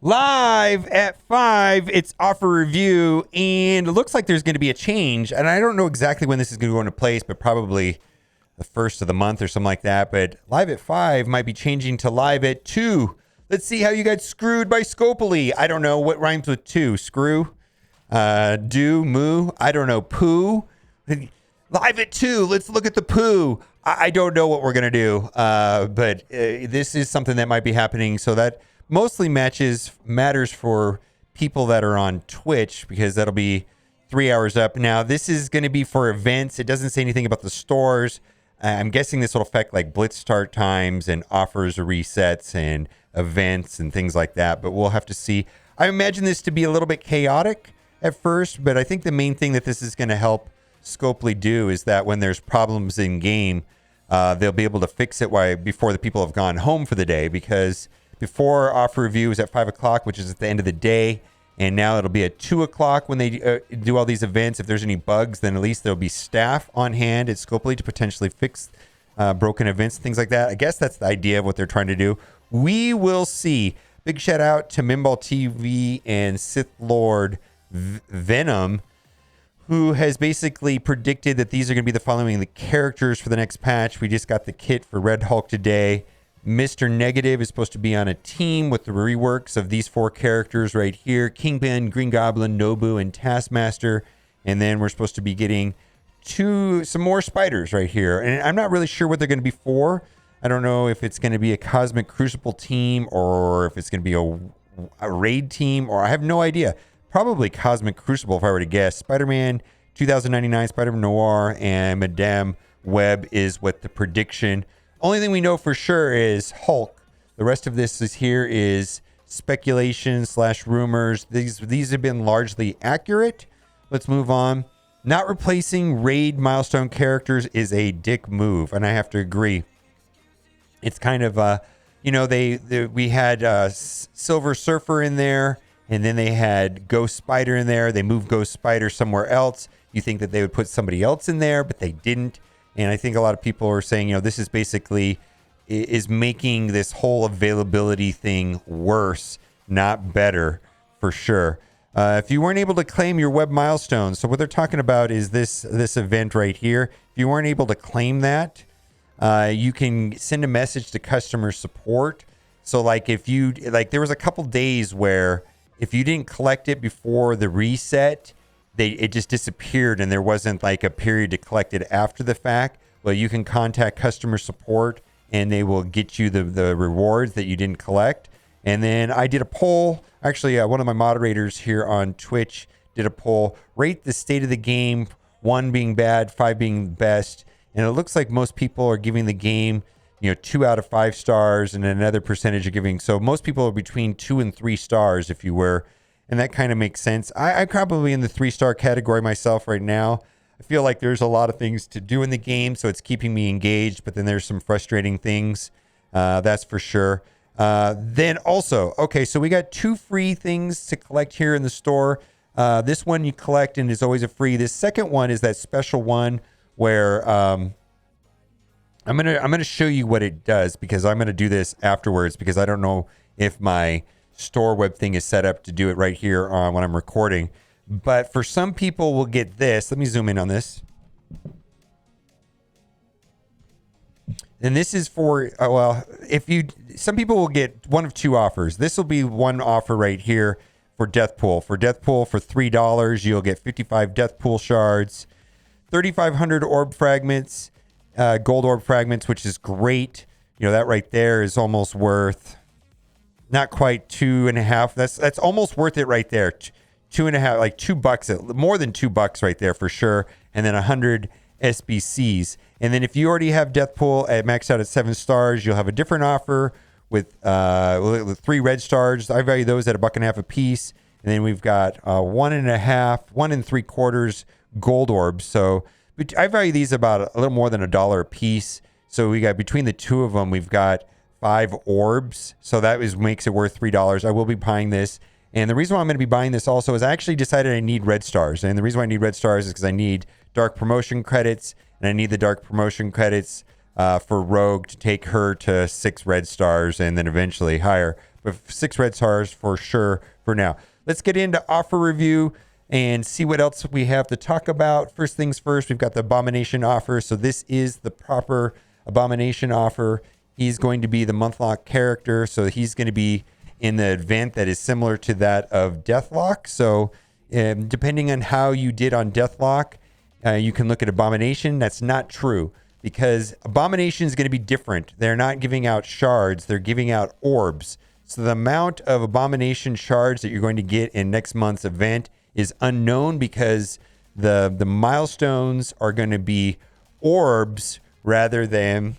Live at 5, it's offer review, and it looks like there's going to be a change. And I don't know exactly when this is going to go into place, but probably the first of the month or something like that. But live at 5 might be changing to live at 2. Let's see how you got screwed by Scopely. I don't know what rhymes with 2. Screw, do, moo. I don't know. Poo. Live at 2. Let's look at the poo. I don't know what we're going to do, but this is something that might be happening. So that mostly matters for people that are on Twitch, because that'll be 3 hours up. Now, this is going to be for events. It doesn't say anything about the stores. I'm guessing this will affect like blitz start times and offers or resets and events and things like that, but we'll have to see. I imagine this to be a little bit chaotic at first, but I think the main thing that this is going to help Scopely do is that when there's problems in game, they'll be able to fix it before the people have gone home for the day, because before offer review is at 5 o'clock, which is at the end of the day. And now it'll be at 2 o'clock when they do all these events. If there's any bugs, then at least there'll be staff on hand at Scopely to potentially fix broken events and things like that. I guess that's the idea of what they're trying to do. We will see. Big shout out to Minball TV and Sith Lord Venom, who has basically predicted that these are going to be the following the characters for the next patch. We just got the kit for Red Hulk today. Mr. Negative is supposed to be on a team with the reworks of these 4 characters right here: Kingpin, Green Goblin, Nobu, and Taskmaster. And then we're supposed to be getting some more spiders right here. And I'm not really sure what they're going to be for. I don't know if it's going to be a Cosmic Crucible team or if it's going to be a raid team, or I have no idea. Probably Cosmic Crucible if I were to guess. Spider-Man 2099, Spider-Man Noir, and Madame Web is what the prediction. Only thing we know for sure is Hulk. The rest of this is speculation / rumors. These have been largely accurate. Let's move on. Not replacing raid milestone characters is a dick move, and I have to agree. It's kind of we had Silver Surfer in there, and then they had Ghost Spider in there. They moved Ghost Spider somewhere else. You think that they would put somebody else in there, but they didn't. And I think a lot of people are saying, this is basically is making this whole availability thing worse, not better, for sure. If you weren't able to claim your web milestones, so what they're talking about is this event right here. If you weren't able to claim that, you can send a message to customer support. So like there was a couple days where if you didn't collect it before the reset, it just disappeared, and there wasn't like a period to collect it after the fact. Well, you can contact customer support, and they will get you the rewards that you didn't collect. And then I did a poll. Actually, one of my moderators here on Twitch did a poll. Rate the state of the game, 1 being bad, 5 being best. And it looks like most people are giving the game, 2 out of 5 stars, and another percentage are giving. So most people are between 2 and 3 stars, if you were. And that kind of makes sense. I'm probably in the 3-star category myself right now. I feel like there's a lot of things to do in the game, so it's keeping me engaged. But then there's some frustrating things. That's for sure. Then also, okay, so we got 2 free things to collect here in the store. This one you collect and is always a free. This second one is that special one where I'm gonna show you what it does, because I'm gonna do this afterwards, because I don't know if my store web thing is set up to do it right here when I'm recording. But for some people will get this. Let me zoom in on this. And this is for some people will get one of 2 offers. This will be one offer right here for Deathpool. For Deathpool, for $3, you'll get 55 Deathpool shards, 3,500 orb fragments, gold orb fragments, which is great. That right there is almost worth, not quite 2.5. That's almost worth it right there. 2.5, like $2, more than $2 right there for sure. And then 100 SBCs. And then if you already have Deathpool at maxed out at 7 stars, you'll have a different offer with 3 red stars. I value those at $1.50 a piece. And then we've got 1.5, 1 3/4 gold orbs. So I value these about a little more than $1 a piece. So we got, between the 2 of them, we've got 5 orbs. So that makes it worth $3. I will be buying this. And the reason why I'm going to be buying this also is I actually decided I need red stars. And the reason why I need red stars is because I need dark promotion credits. And I need the dark promotion credits for Rogue to take her to 6 red stars and then eventually higher. but 6 red stars for sure for now. Let's get into offer review and see what else we have to talk about. First things first, we've got the Abomination offer. So this is the proper Abomination offer. He's going to be the month-long character. So he's going to be in the event that is similar to that of Deathlock. So depending on how you did on Deathlock, you can look at Abomination. That's not true because Abomination is going to be different. They're not giving out shards. They're giving out orbs. So the amount of Abomination shards that you're going to get in next month's event is unknown because the milestones are going to be orbs rather than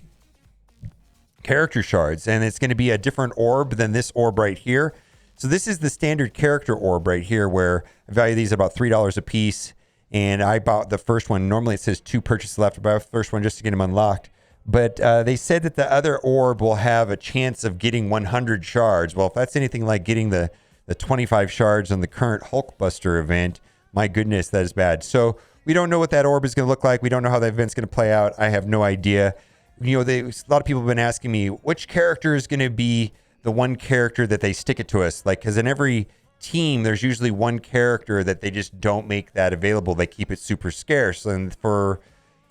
character shards. And it's going to be a different orb than this orb right here. So this is the standard character orb right here where I value these at about $3 a piece. And I bought the first one. Normally it says 2 purchases left. I bought the first one just to get them unlocked. But they said that the other orb will have a chance of getting 100 shards. Well, if that's anything like getting the 25 shards on the current Hulkbuster event, my goodness, that is bad. So we don't know what that orb is going to look like. We don't know how that event's going to play out. I have no idea. You know, a lot of people have been asking me, which character is going to be the one character that they stick it to us? Like, because in every team, there's usually one character that they just don't make that available. They keep it super scarce. And for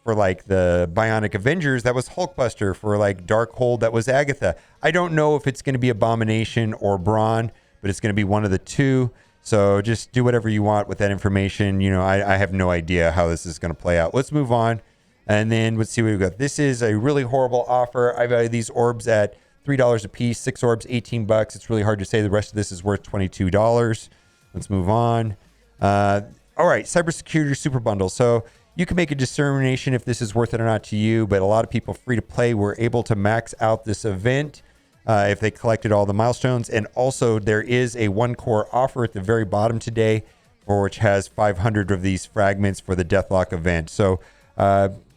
like the Bionic Avengers, that was Hulkbuster. For like Darkhold, that was Agatha. I don't know if it's going to be Abomination or Brawn, but it's going to be one of the two. So just do whatever you want with that information. You know, I have no idea how this is going to play out. Let's move on. And then let's see what we've got. This is a really horrible offer. I value these orbs at $3 a piece. 6 orbs, $18. It's really hard to say the rest of this is worth $22. Let's move on. All right, cybersecurity super bundle. So you can make a determination if this is worth it or not to you, but a lot of people free to play were able to max out this event if they collected all the milestones. And also there is a 1-core offer at the very bottom today, for which has 500 of these fragments for the Deathlock event. So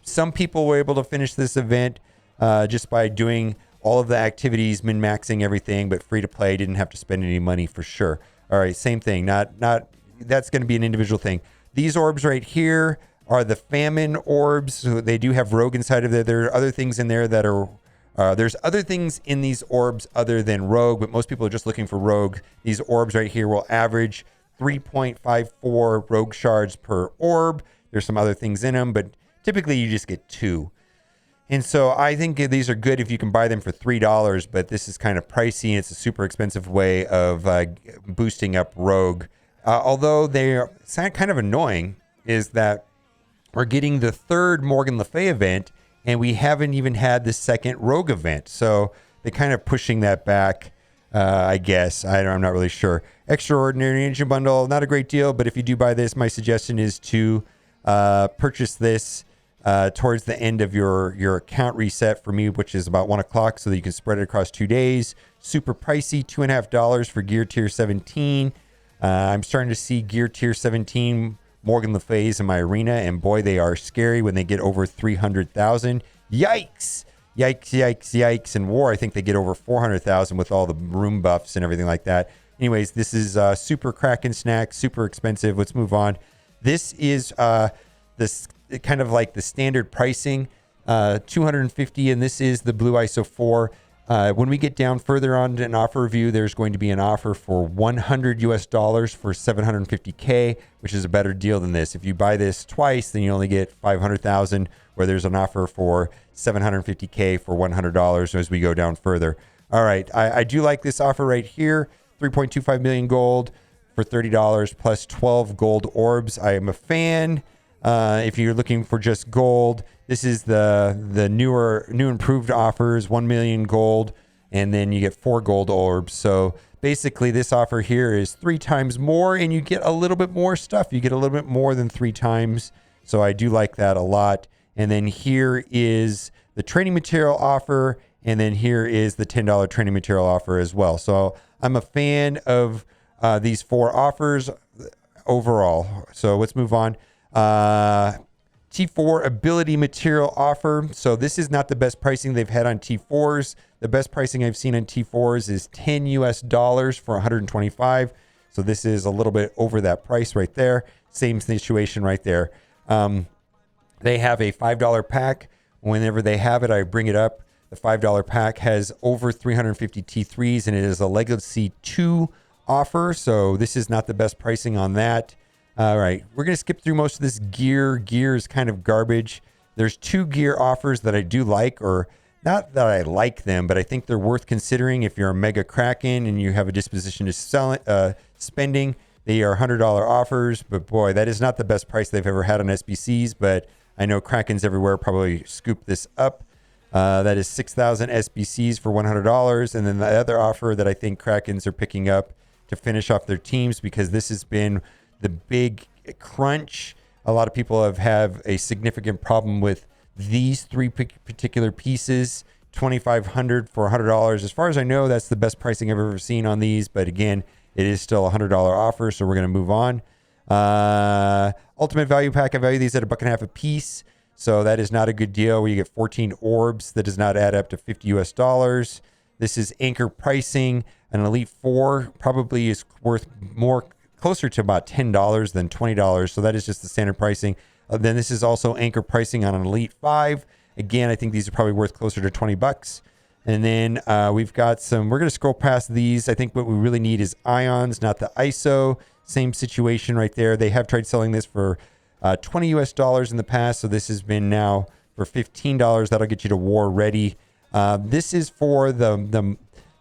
some people were able to finish this event just by doing all of the activities, min-maxing everything, but free to play, didn't have to spend any money for sure. All right, same thing. Not that's going to be an individual thing. These orbs right here are the famine orbs. So they do have rogue inside of there. There are other things in there that are there's other things in these orbs other than rogue, but most people are just looking for rogue. These orbs right here will average 3.54 rogue shards per orb. There's some other things in them, but typically you just get 2. And so I think these are good if you can buy them for $3, but this is kind of pricey. It's a super expensive way of boosting up rogue. Although they're kind of annoying is that we're getting the 3rd Morgan Le Fay event, and we haven't even had the 2nd rogue event. So they're kind of pushing that back, I guess. I'm not really sure. Extraordinary Engine Bundle, not a great deal, but if you do buy this, my suggestion is to purchase this towards the end of your account reset for me, which is about 1 o'clock, so that you can spread it across 2 days. Super pricey, $2.50 for Gear Tier 17. I'm starting to see Gear Tier 17 Morgan Le Fays in my arena, and boy, they are scary when they get over 300,000. Yikes! Yikes, yikes, yikes. In War, I think they get over 400,000 with all the room buffs and everything like that. Anyways, this is super Kraken snack, super expensive. Let's move on. This is this kind of like the standard pricing, $250, and this is the Blue ISO 4. When we get down further on in offer review, there's going to be an offer for $100 US for 750K, which is a better deal than this. If you buy this twice, then you only get 500,000, where there's an offer for 750K for $100 as we go down further. All right, I do like this offer right here, 3.25 million gold for $30 plus 12 gold orbs. I am a fan. If you're looking for just gold, this is the new improved offers, 1 million gold, and then you get 4 gold orbs. So basically this offer here is 3 times more, and you get a little bit more stuff. You get a little bit more than 3 times. So I do like that a lot. And then here is the training material offer, and then here is the $10 training material offer as well. So I'm a fan of these 4 offers overall. So let's move on. T4 ability material offer. So this is not the best pricing they've had on T4s. The best pricing I've seen on T4s is $10 US for 125. So this is a little bit over that price right there. Same situation right there. They have a $5 pack. Whenever they have it, I bring it up The $5 pack has over 350 T3s, and it is a Legacy 2 offer. So this is not the best pricing on that. All right, we're going to skip through most of this gear. Gear is kind of garbage. There's 2 gear offers that I do like, or not that I like them, but I think they're worth considering if you're a Mega Kraken and you have a disposition to spending. They are $100 offers, but boy, that is not the best price they've ever had on SBCs, but I know Krakens everywhere probably scoop this up. That is 6,000 SBCs for $100. And then the other offer that I think Krakens are picking up to finish off their teams, because this has been the big crunch. A lot of people have a significant problem with these 3 particular pieces. 2,500 for $100. As far as I know, that's the best pricing I've ever seen on these. But again, it is still a $100 offer, so we're going to move on. Ultimate Value Pack, I value these at $1.50 a piece. So that is not a good deal where you get 14 orbs. That does not add up to $50 US. This is anchor pricing. An Elite 4 probably is worth more, closer to about $10 than $20. So that is just the standard pricing. Then this is also anchor pricing on an Elite 5. Again, I think these are probably worth closer to $20. And then we've got some, we're going to scroll past these. I think what we really need is ions, not the ISO. Same situation right there. They have tried selling this for $20 US in the past. So this has been now for $15. That'll get you to war ready. This is for the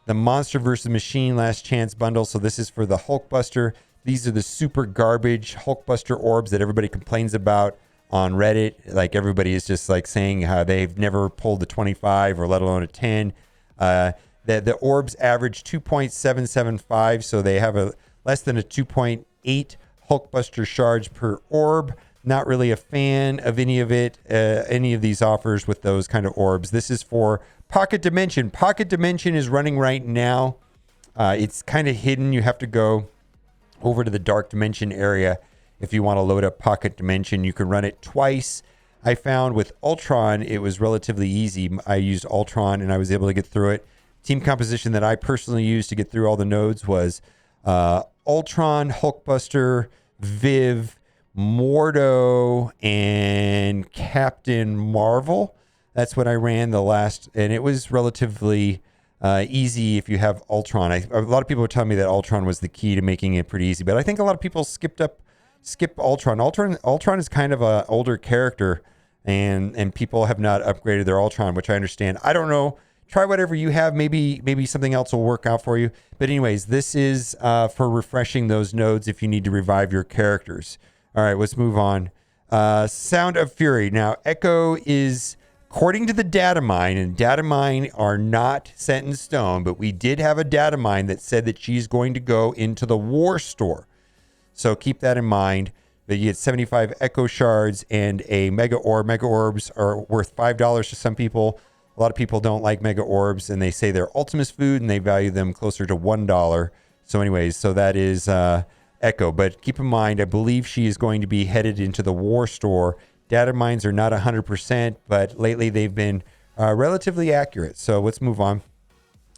Monster vs. Machine Last Chance bundle. So this is for the Hulkbuster. These are the super garbage Hulkbuster orbs that everybody complains about on Reddit. Like everybody is just like saying how they've never pulled the 25 or let alone a 10. The orbs average 2.775, so they have a less than a 2.8 Hulkbuster shards per orb. Not really a fan of any of it, any of these offers with those kind of orbs. This is for Pocket Dimension. Pocket Dimension is running right now. It's kind of hidden. You have to go over to the Dark Dimension area if you want to load up Pocket Dimension. You can run it twice. I found with Ultron, it was relatively easy. I used Ultron and I was able to get through it. Team composition that I personally used to get through all the nodes was Ultron, Hulkbuster, Viv, Mordo, and Captain Marvel. That's what I ran the last, and it was relatively easy if you have Ultron. A lot of people were telling me that Ultron was the key to making it pretty easy, but I think a lot of people skip Ultron. Ultron is kind of an older character, and people have not upgraded their Ultron, which I understand. I don't know. Try whatever you have. Maybe something else will work out for you. But anyways, this is for refreshing those nodes if you need to revive your characters. All right, let's move on. Sound of Fury. Now, Echo is, according to the data mine, and data mine are not set in stone, but we did have a data mine that said that she's going to go into the War Store. So keep that in mind. That you get 75 Echo shards and a Mega Orb. Mega Orbs are worth $5 to some people. A lot of people don't like Mega Orbs, and they say they're Ultimus food, and they value them closer to $1. So anyways, so that is Echo. But keep in mind, I believe she is going to be headed into the War Store. Data mines are not 100%, but lately they've been relatively accurate. So let's move on.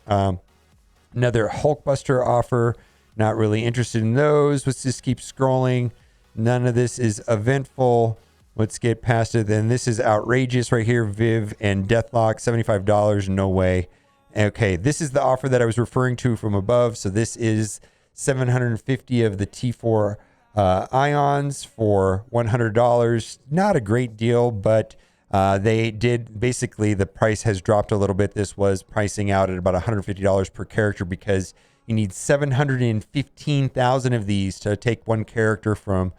Another Hulkbuster offer. Not really interested in those. Let's just keep scrolling. None of this is eventful. Let's get past it. Then this is outrageous right here. Viv and Deathlock, $75. No way. Okay, this is the offer that I was referring to from above. So this is 750 of the T4 ions for $100. Not a great deal, but they did, basically the price has dropped a little bit. This was pricing out at about $150 per character because you need 715,000 of these to take one character from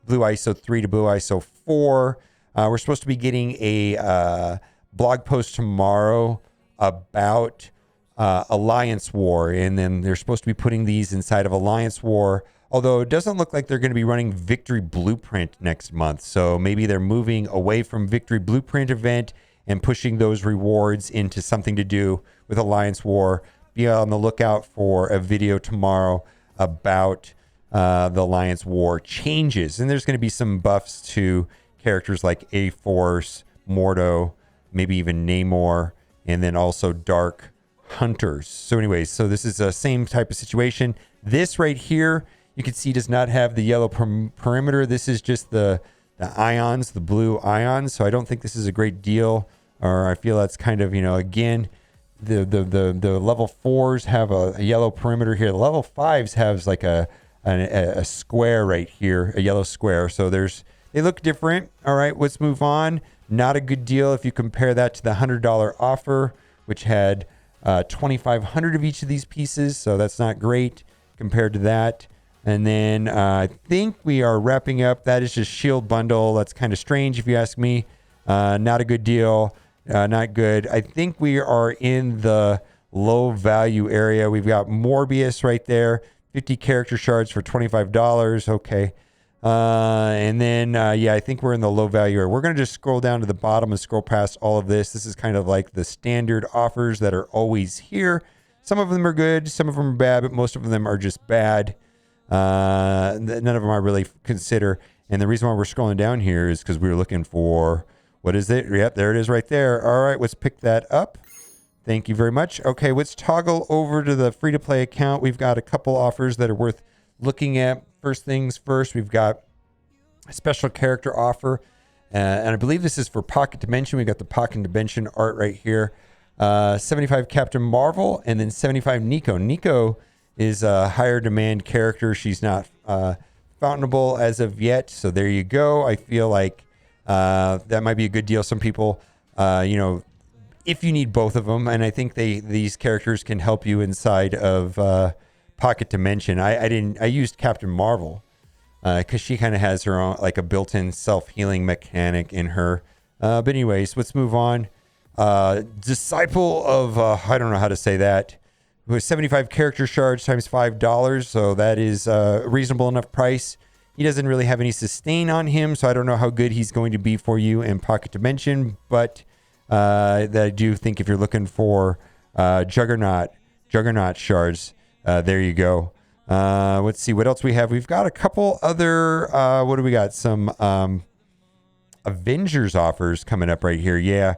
Blue ISO 3 to Blue ISO 4. We're supposed to be getting a blog post tomorrow about Alliance War, and then they're supposed to be putting these inside of Alliance War, although it doesn't look like they're going to be running Victory Blueprint next month. So maybe they're moving away from Victory Blueprint event and pushing those rewards into something to do with Alliance War. Be on the lookout for a video tomorrow about the Alliance War changes. And there's going to be some buffs to characters like A-Force, Mordo, maybe even Namor, and then also Dark Hunters. So anyways, so this is the same type of situation. This right here, you can see does not have the yellow perimeter. This is just the ions, the blue ions. So I don't think this is a great deal or I feel that's kind of, again, the level 4s have a yellow perimeter here. The level 5s has like a square right here, a yellow square. So they look different. All right, let's move on. Not a good deal if you compare that to the $100 offer, which had 2,500 of each of these pieces. So that's not great compared to that. And then I think we are wrapping up. That is just Shield Bundle. That's kind of strange if you ask me. Not a good deal. Not good. I think we are in the low value area. We've got Morbius right there. 50 character shards for $25. Okay. And then, I think we're in the low value area. We're going to just scroll down to the bottom and scroll past all of this. This is kind of like the standard offers that are always here. Some of them are good. Some of them are bad, but most of them are just bad. None of them I really consider. And the reason why we're scrolling down here is because we were looking for, what is it? Yep, there it is right there. All right, let's pick that up. Thank you very much. Okay, let's toggle over to the free-to-play account. We've got a couple offers that are worth looking at. First things first, we've got a special character offer. And I believe this is for Pocket Dimension. We've got the Pocket Dimension art right here. 75 Captain Marvel and then 75 Nico. Nico is a higher demand character. She's not fountainable as of yet. So there you go. I feel like that might be a good deal. Some people, if you need both of them, and I think these characters can help you inside of Pocket Dimension. I used Captain Marvel because she kind of has her own, like a built-in self-healing mechanic in her. But anyways, let's move on. Disciple of, I don't know how to say that, with 75 character shards times $5. So that is a reasonable enough price. He doesn't really have any sustain on him, so I don't know how good he's going to be for you in Pocket Dimension. But that I do think if you're looking for Juggernaut shards, there you go. Let's see what else we have. We've got a couple other, what do we got? Some Avengers offers coming up right here. Yeah.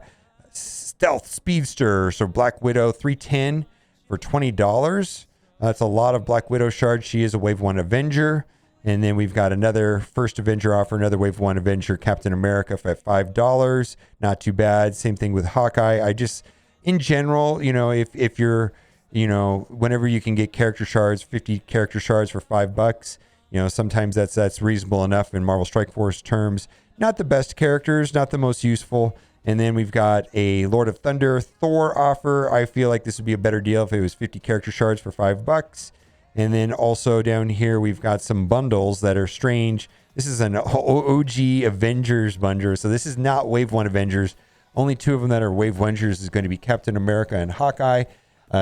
Stealth Speedster, so Black Widow 310 for $20. That's a lot of Black Widow shards. She is a Wave 1 Avenger. And then we've got another First Avenger offer, another Wave 1 Avenger, Captain America for $5. Not too bad. Same thing with Hawkeye. I just, in general, if you're, whenever you can get character shards, 50 character shards for $5, sometimes that's reasonable enough in Marvel Strike Force terms. Not the best characters, not the most useful. And then we've got a Lord of Thunder Thor offer. I feel like this would be a better deal if it was 50 character shards for $5. And then also down here, we've got some bundles that are strange. This is an OG Avengers bundle. So this is not Wave 1 Avengers. Only two of them that are Wave Avengers is going to be Captain America and Hawkeye.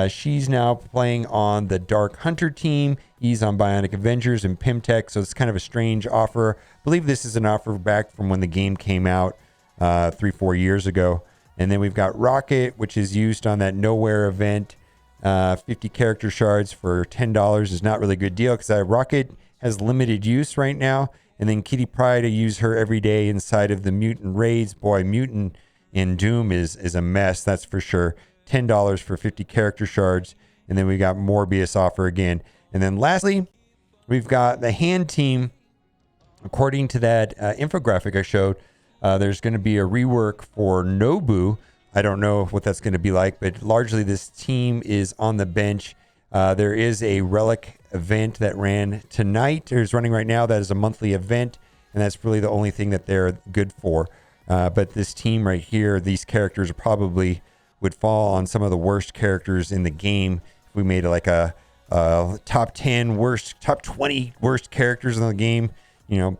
She's now playing on the Dark Hunter team. He's on Bionic Avengers and Pimtech. So it's kind of a strange offer. I believe this is an offer back from when the game came out 3-4 years ago. And then we've got Rocket, which is used on that Nowhere event. 50 character shards for $10 is not really a good deal because Rocket has limited use right now. And then Kitty Pryde, I use her every day inside of the Mutant raids. Boy, Mutant in Doom is a mess, that's for sure. $10 for 50 character shards. And then we got Morbius offer again. And then lastly, we've got the Hand team. According to that infographic I showed, there's going to be a rework for Nobu. I don't know what that's going to be like, but largely this team is on the bench. There is a Relic event that ran tonight. There's running right now. That is a monthly event, and that's really the only thing that they're good for. But this team right here, these characters probably would fall on some of the worst characters in the game. If we made like a top 10 worst, top 20 worst characters in the game, a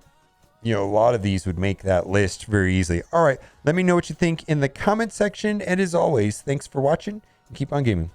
lot of these would make that list very easily. All right, let me know what you think in the comment section. And as always, thanks for watching and keep on gaming.